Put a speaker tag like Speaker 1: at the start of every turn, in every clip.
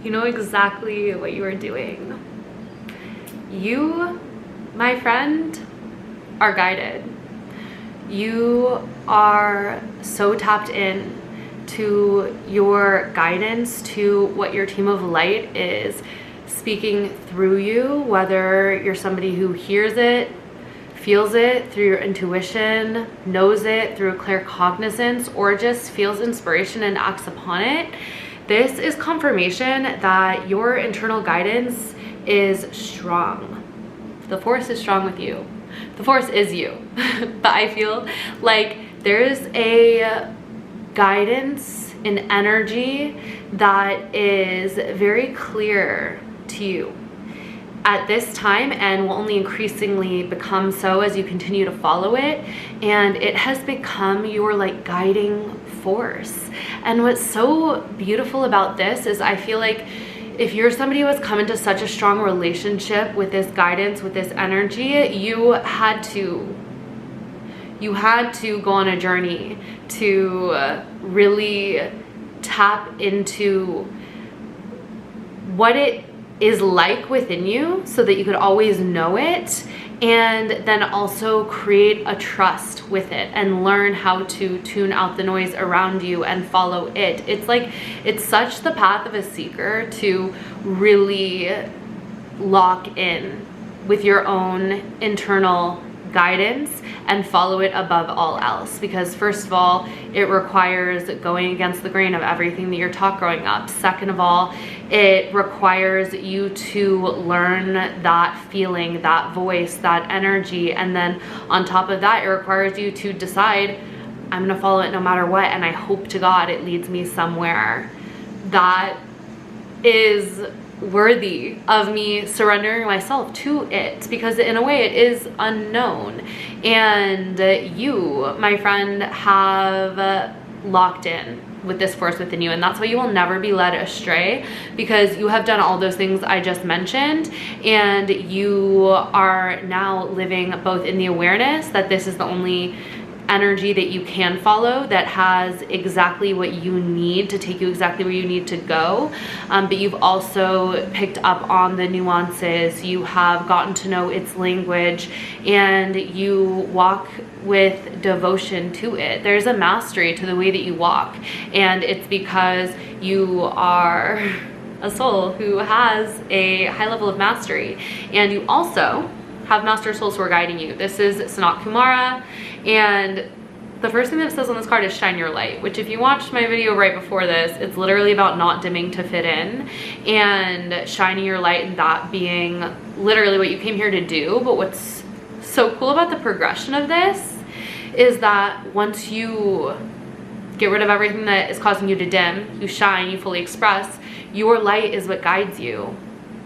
Speaker 1: You know exactly what you are doing. You, my friend, are guided. You are so tapped in to your guidance, to what your team of light is speaking through you, whether you're somebody who hears it, feels it through your intuition, knows it through claircognizance, or just feels inspiration and acts upon it. This is confirmation that your internal guidance is strong. The force is strong with you. The force is you. But I feel like there's a guidance and energy that is very clear to you at this time, and will only increasingly become so as you continue to follow it. And it has become your like guiding force. And what's so beautiful about this is I feel like if you're somebody who has come into such a strong relationship with this guidance, with this energy, you had to go on a journey to really tap into what it is like within you so that you could always know it, and then also create a trust with it and learn how to tune out the noise around you and follow it. It's like, it's such the path of a seeker to really lock in with your own internal guidance and follow it above all else, because first of all, it requires going against the grain of everything that you're taught growing up. Second of all, it requires you to learn that feeling, that voice, that energy, and then on top of that, it requires you to decide, I'm gonna follow it no matter what, and I hope to God it leads me somewhere that is worthy of me surrendering myself to it, because in a way it is unknown. And you, my friend, have locked in with this force within you, and that's why you will never be led astray, because you have done all those things I just mentioned, and you are now living both in the awareness that this is the only energy that you can follow that has exactly what you need to take you exactly where you need to go, but you've also picked up on the nuances, you have gotten to know its language, and you walk with devotion to it. There's a mastery to the way that you walk, and it's because you are a soul who has a high level of mastery, and you also have master souls who are guiding you. This is Sanat Kumara, and the first thing that it says on this card is shine your light, which if you watched my video right before this, it's literally about not dimming to fit in and shining your light, and that being literally what you came here to do. But what's so cool about the progression of this is that once you get rid of everything that is causing you to dim, you shine, you fully express, your light is what guides you.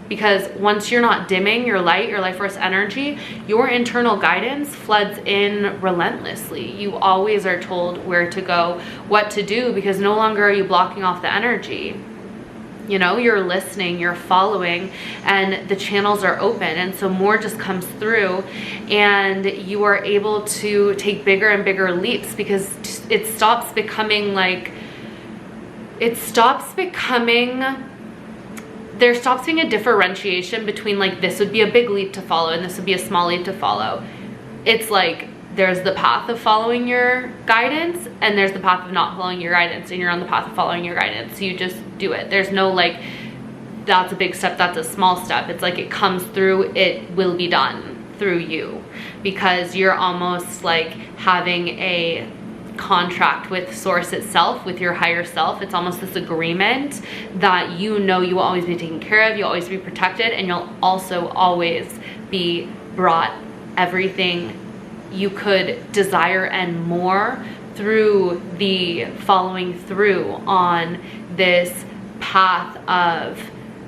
Speaker 1: Because once you're not dimming your light, your life force energy, your internal guidance floods in relentlessly. You always are told where to go, what to do, because no longer are you blocking off the energy. You know, you're listening, you're following, and the channels are open, and so more just comes through, and you are able to take bigger and bigger leaps, because it stops becoming like, there stops being a differentiation between like, this would be a big leap to follow and this would be a small leap to follow. It's like, there's the path of following your guidance, and there's the path of not following your guidance, and you're on the path of following your guidance. So you just do it. There's no like, that's a big step, that's a small step. It's like, it comes through, it will be done through you, because you're almost like having a contract with source itself, with your higher self. It's almost this agreement that you know you will always be taken care of, you'll always be protected, and you'll also always be brought everything you could desire and more through the following through on this path of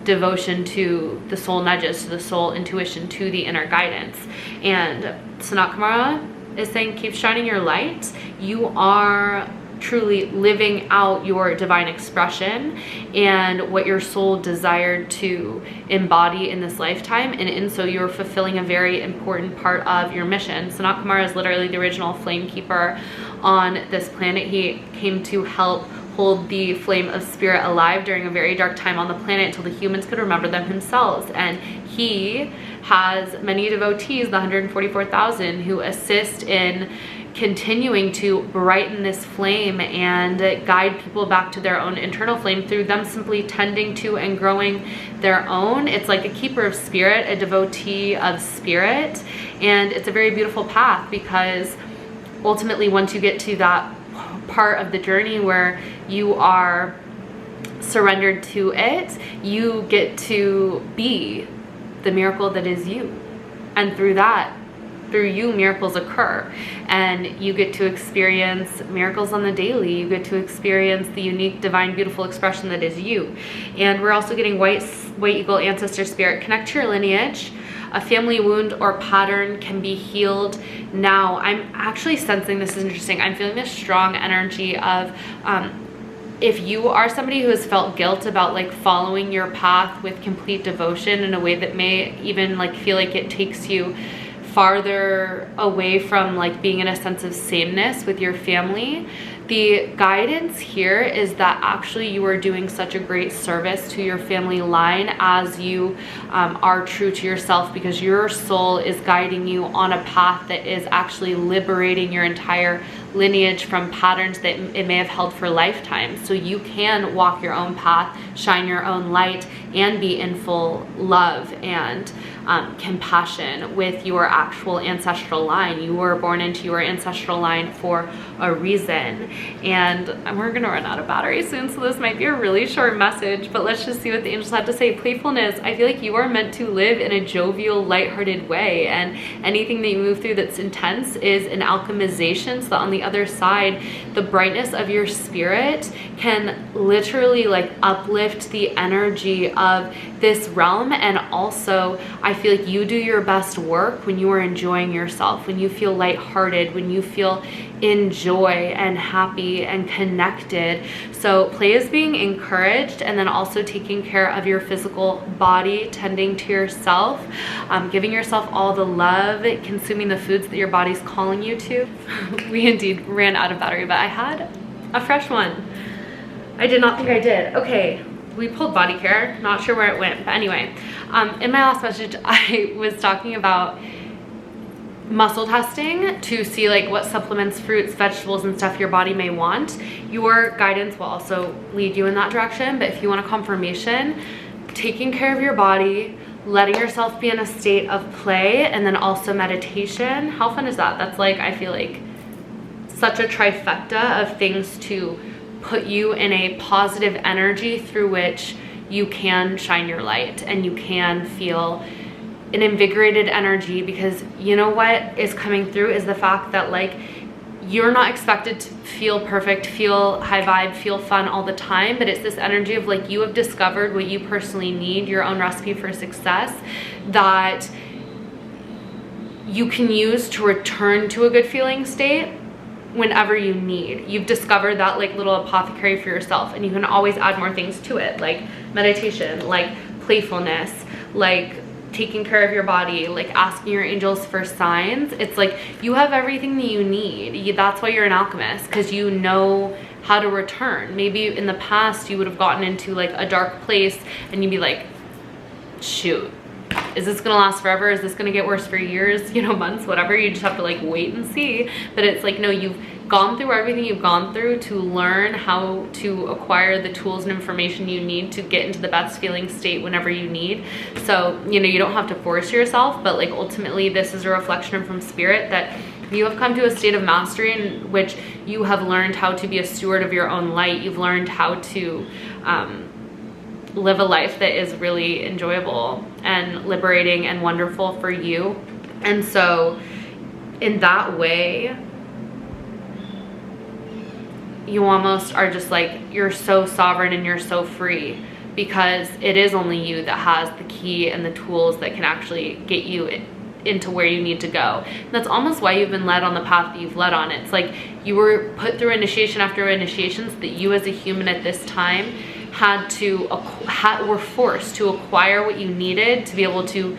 Speaker 1: devotion to the soul nudges, to the soul intuition, to the inner guidance. And Sanat Kumara is saying, keep shining your light. You are truly living out your divine expression and what your soul desired to embody in this lifetime, and in so you're fulfilling a very important part of your mission. Sanat Kumara is literally the original flame keeper on this planet. He came to help hold the flame of spirit alive during a very dark time on the planet until the humans could remember them themselves. And he has many devotees, the 144,000, who assist in continuing to brighten this flame and guide people back to their own internal flame through them simply tending to and growing their own. It's like a keeper of spirit, a devotee of spirit, and it's a very beautiful path, because ultimately once you get to that part of the journey where you are surrendered to it, you get to be the miracle that is you, and through you miracles occur, and you get to experience miracles on the daily. You get to experience the unique, divine, beautiful expression that is you. And we're also getting white eagle ancestor spirit. Connect to your lineage. A family wound or pattern can be healed now. I'm actually sensing, this is interesting, I'm feeling this strong energy of if you are somebody who has felt guilt about like following your path with complete devotion in a way that may even like feel like it takes you farther away from like being in a sense of sameness with your family, the guidance here is that actually you are doing such a great service to your family line as you are true to yourself, because your soul is guiding you on a path that is actually liberating your entire lineage from patterns that it may have held for lifetimes. So you can walk your own path, shine your own light, and be in full love and compassion with your actual ancestral line. You were born into your ancestral line for a reason. And we're gonna run out of battery soon, so this might be a really short message, but let's just see what the angels have to say. Playfulness. I feel like you are meant to live in a jovial, lighthearted way, and anything that you move through that's intense is an alchemization, so that on the other side, the brightness of your spirit can literally like uplift the energy of this realm. And also, I feel like you do your best work when you are enjoying yourself, when you feel lighthearted, when you feel in joy and happy and connected. So play is being encouraged, and then also taking care of your physical body, tending to yourself, giving yourself all the love, consuming the foods that your body's calling you to. We indeed ran out of battery, but I had a fresh one. I did not think I did. Okay, we pulled body care, not sure where it went, but anyway, in my last message I was talking about muscle testing to see like what supplements, fruits, vegetables, and stuff your body may want. Your guidance will also lead you in that direction, but if you want a confirmation, taking care of your body, letting yourself be in a state of play, and then also meditation. How fun is that? That's like, I feel like such a trifecta of things to put you in a positive energy through which you can shine your light and you can feel an invigorated energy. Because you know what is coming through is the fact that like you're not expected to feel perfect, feel high vibe, feel fun all the time, but it's this energy of like you have discovered what you personally need, your own recipe for success, that you can use to return to a good feeling state whenever you need. You've discovered that like little apothecary for yourself, and you can always add more things to it, like meditation, like playfulness, like taking care of your body, like asking your angels for signs. It's like you have everything that you need. That's why you're an alchemist, because you know how to return. Maybe in the past you would have gotten into like a dark place and you'd be like, shoot, is this gonna last forever? Is this gonna get worse for years, you know, months, whatever? You just have to like wait and see. But it's like, no, you've gone through everything you've gone through to learn how to acquire the tools and information you need to get into the best feeling state whenever you need. So, you know, you don't have to force yourself, but like ultimately this is a reflection from spirit that you have come to a state of mastery in which you have learned how to be a steward of your own light. You've learned how to live a life that is really enjoyable and liberating and wonderful for you. And so in that way, you almost are just like, you're so sovereign and you're so free, because it is only you that has the key and the tools that can actually get you into where you need to go. And that's almost why you've been led on the path that you've led on. It's like you were put through initiation after initiations that you as a human at this time were forced to acquire what you needed to be able to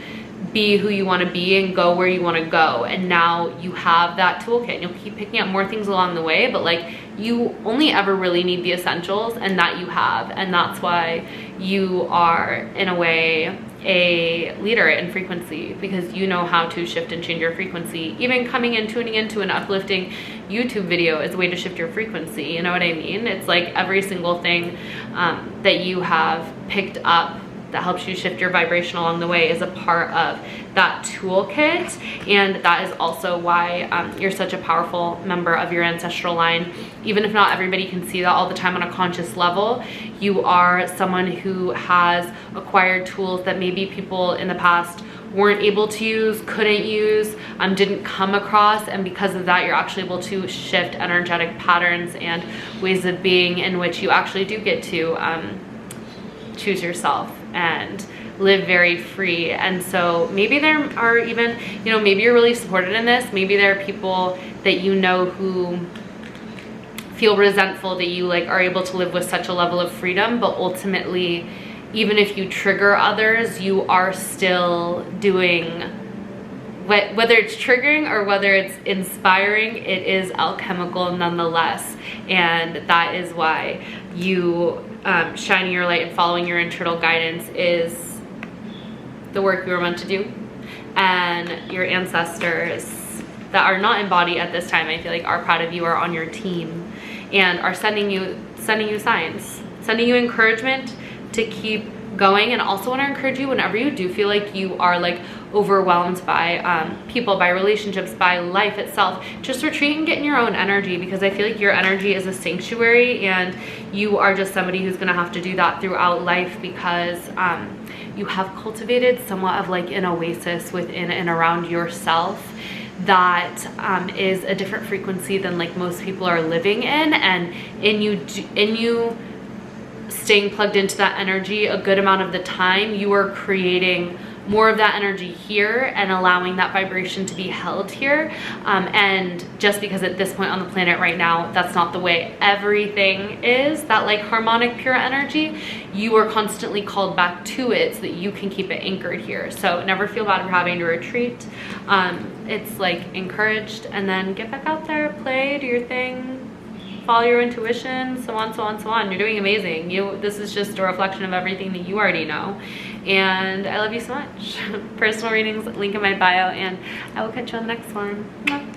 Speaker 1: be who you want to be and go where you want to go. And now you have that toolkit, and you'll keep picking up more things along the way, but like you only ever really need the essentials, and that you have. And that's why you are, in a way, a leader in frequency, because you know how to shift and change your frequency. Even coming in, tuning into an uplifting YouTube video is a way to shift your frequency. You know what I mean? It's like every single thing that you have picked up that helps you shift your vibration along the way is a part of that toolkit. And that is also why you're such a powerful member of your ancestral line. Even if not everybody can see that all the time on a conscious level, you are someone who has acquired tools that maybe people in the past weren't able to use, couldn't use, didn't come across, and because of that, you're actually able to shift energetic patterns and ways of being in which you actually do get to choose yourself and live very free. And so maybe there are even, you know, maybe you're really supported in this. Maybe there are people that you know who feel resentful that you like are able to live with such a level of freedom, but ultimately, even if you trigger others, you are still doing, whether it's triggering or whether it's inspiring, it is alchemical nonetheless. And that is why you shining your light and following your internal guidance is the work you were meant to do. And your ancestors that are not in body at this time, I feel like are proud of you, are on your team, and are sending you signs, sending you encouragement to keep going. And also want to encourage you, whenever you do feel like you are like overwhelmed by people, by relationships, by life itself, just retreat and get in your own energy, because I feel like your energy is a sanctuary, and you are just somebody who's gonna have to do that throughout life, because you have cultivated somewhat of like an oasis within and around yourself that is a different frequency than like most people are living in. And in you staying plugged into that energy a good amount of the time, you are creating more of that energy here and allowing that vibration to be held here. And just because at this point on the planet right now, that's not the way everything is, that like harmonic pure energy, you are constantly called back to it so that you can keep it anchored here. So never feel bad for having to retreat. It's like encouraged, and then get back out there, play, do your thing, follow your intuition, so on, so on, so on. You're doing amazing. This is just a reflection of everything that you already know. And I love you so much. Personal readings, link in my bio, and I will catch you on the next one.